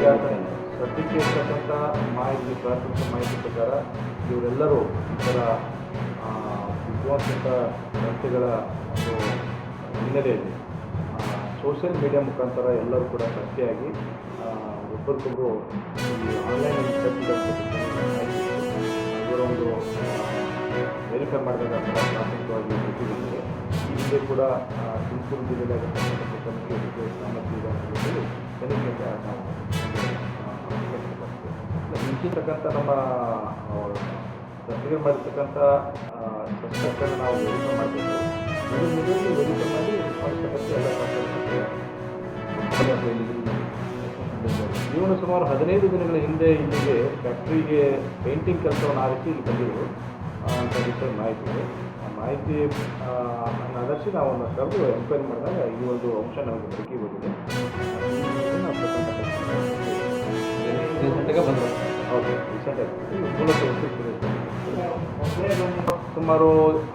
ಸದ್ಯಕ್ಕೆ ಇರ್ತಕ್ಕಂಥ ಮಾಹಿತಿ, ಪ್ರಾಥಮಿಕ ಮಾಹಿತಿ ಪ್ರಕಾರ ಇವರೆಲ್ಲರೂ ಈ ಥರ ವಿದ್ವಾಂಸಕ ಸಂಸ್ಥೆಗಳ ಒಂದು ಹಿನ್ನೆಲೆಯಲ್ಲಿ ಸೋಷಿಯಲ್ ಮೀಡಿಯಾ ಮುಖಾಂತರ ಎಲ್ಲರೂ ಕೂಡ ಪತ್ತೆಯಾಗಿ ಒಬ್ಬರಿಗೊಬ್ಬರು ಈ ಆನ್ಲೈನಲ್ಲಿ ಇವರ ಒಂದು ವೆರಿಫೈ ಮಾಡಿದಾಗ ಪ್ರಾಥಮಿಕವಾಗಿ ಗೊತ್ತಿದೆ. ಈ ಹಿಂದೆ ಕೂಡ ತುಮಕೂರು ಜಿಲ್ಲೆಯಾಗಿರ್ತಕ್ಕಂಥ ತನಿಖೆ ಸಾಮರ್ಥ್ಯ ಇದೆ ಅಂತ ಹೇಳಿ ತನಿಖೆಗೆ ನಾವು ಮುಂಚಿರ್ತಕ್ಕಂಥ ನಮ್ಮ ದರ್ಶನ ಮಾಡಿರ್ತಕ್ಕಂಥ ಸಸ್ಪೆಕ್ಟನ್ನು ನಾವು ವೆರಿಫೈ ಮಾಡಬೇಕು. ಮೊದಲು ವೆರಿಫೈ ಮಾಡಿ ಅವಶ್ಯಕತೆ ಎಲ್ಲ ಇವನು ಸುಮಾರು 15 ದಿನಗಳ ಹಿಂದೆ ಇಲ್ಲಿಗೆ ಫ್ಯಾಕ್ಟ್ರಿಗೆ ಪೇಂಟಿಂಗ್ ಕೆಲಸವನ್ನು ಆರಿಸಿ ಇಲ್ಲಿ ಬಂದಿದ್ದರು ಅಂತ ವಿಷಯ ಮಾಹಿತಿ ಇದೆ. ಆ ಮಾಹಿತಿ ಆಧರಿಸಿ ನಾವು ಒಂದು ಕರೆದು ಎಂಕ್ವೈರಿ ಮಾಡಿದಾಗ ಈ ಒಂದು ಅಂಶ ನಮಗೆ ಬೆಳಕಿಗೆ ಬಂದಿದೆ. ಹೌದು, ರೀಸೆಂಟಾಗಿ ಸುಮಾರು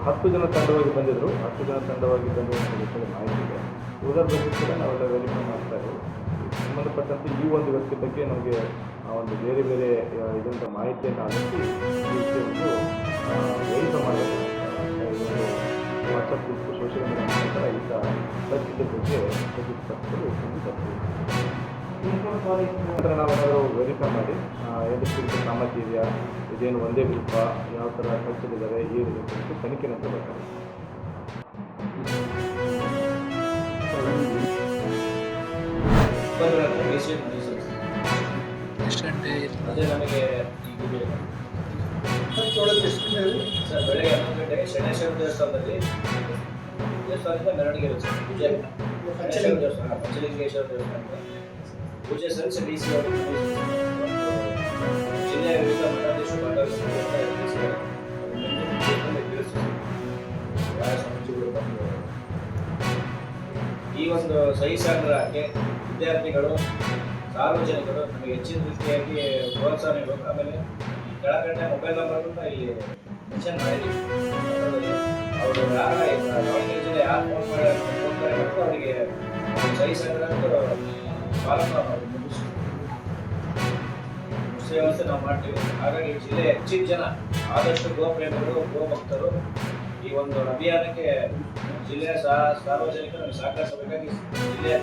10 ಜನ ತಂಡವಾಗಿ ಬಂದಿದ್ದರು. 10 ಜನ ತಂಡವಾಗಿ ಬಂದಿರುವ ವಿಷಯದ ಮಾಹಿತಿ ಇದೆ. ಉಳಿದ ಬಗ್ಗೆ ಕೂಡ ನಾವೆಲ್ಲ ವೆರಿಫೈ ಮಾಡ್ತಾ ಇದ್ದೀವಿ. ಸಂಬಂಧಪಟ್ಟಂತೆ ಈ ಒಂದು ವ್ಯಕ್ತಿ ಬಗ್ಗೆ ನಮಗೆ ಒಂದು ಬೇರೆ ಬೇರೆ ಇದಂಥ ಮಾಹಿತಿಯನ್ನು ಆಧರಿಸಿ ಈ ವಿಷಯವನ್ನು ವೆರಿಫೈ ಮಾಡಬೇಕು. ವಾಟ್ಸಪ್ ಗ್ರೂಪ್, ಸೋಷಿಯಲ್ ಮೀಡಿಯಾ ಮುಖಾಂತರ ಈ ಪರಿಸ್ಥಿತಿ ಬಗ್ಗೆ ನಂತರ ನಾವೇನಾದರೂ ವೆರಿಫೈ ಮಾಡಿ ಎದಕ್ಕೆ ಸಾಮರ್ಥ್ಯ ಇದೆಯಾ, ಇದೇನು ಒಂದೇ ಗ್ರೂಪ, ಯಾವ ಥರ ಖರ್ಚಲ್ಲಿದ್ದಾರೆ, ಏನಿದೆ ಅಂತ ತನಿಖೆ ನಂತರ ಬರ್ತಾರೆ. ಅದೇ ನಮಗೆ ಸರ್ ಬೆಳಗ್ಗೆ 11 ಗಂಟೆಗೆ ಶನೇಶ್ವರ ದೇವಸ್ಥಾನದಿಂದ ಮೆರವಣಿಗೆ ಇರುತ್ತೆ ಸರ್. ಪೂಜೆ ಶನೇಶ್ವರ ದೇವಸ್ಥಾನ, ಪಂಚಲಿಂಗೇಶ್ವರ ದೇವಸ್ಥಾನಕ್ಕೆ ಪೂಜೆ ಸಲ್ಲಿಸಿ ಡಿ ಸಿ ಅವರು ಜಿಲ್ಲೆಯ ವಿವಿಧ ಮಠಾಧೀಶರು ಈ ಒಂದು ಸಹಿ ಸಂಗ್ರಹಕ್ಕೆ ವಿದ್ಯಾರ್ಥಿಗಳು, ಸಾರ್ವಜನಿಕರು ನಮಗೆ ಹೆಚ್ಚಿನ ರೀತಿಯಾಗಿ ಪ್ರೋತ್ಸಾಹ ನೀಡಬೇಕು. ಆಮೇಲೆ ಕೆಳಗಡೆ ಮೊಬೈಲ್ ನಂಬರ್ನ ಇಲ್ಲಿ ಮೆನ್ಷನ್ ಮಾಡಿದ್ದೀವಿ. ಅವರು ದಾವಣಗೆರೆ ಜಿಲ್ಲೆ ಯಾರು ಫೋನ್ ಮಾಡ್ತಾರೆ ಮತ್ತು ಅವರಿಗೆ ಸಹಿ ಸಂಗ್ರಹ ಮುಗಿಸಿ ವ್ಯವಸ್ಥೆ ನಾವು ಮಾಡ್ತೀವಿ. ಹಾಗಾಗಿ ಜಿಲ್ಲೆ ಹೆಚ್ಚಿನ ಜನ ಆದಷ್ಟು ಗೋಪ್ರೇಮಿಗಳು, ಗೋಭಕ್ತರು ಈ ಒಂದು ಅಭಿಯಾನಕ್ಕೆ ಜಿಲ್ಲೆಯ ಸಾರ್ವಜನಿಕರು ಸಹಕರಿಸಬೇಕಾಗಿ ಜಿಲ್ಲೆಯ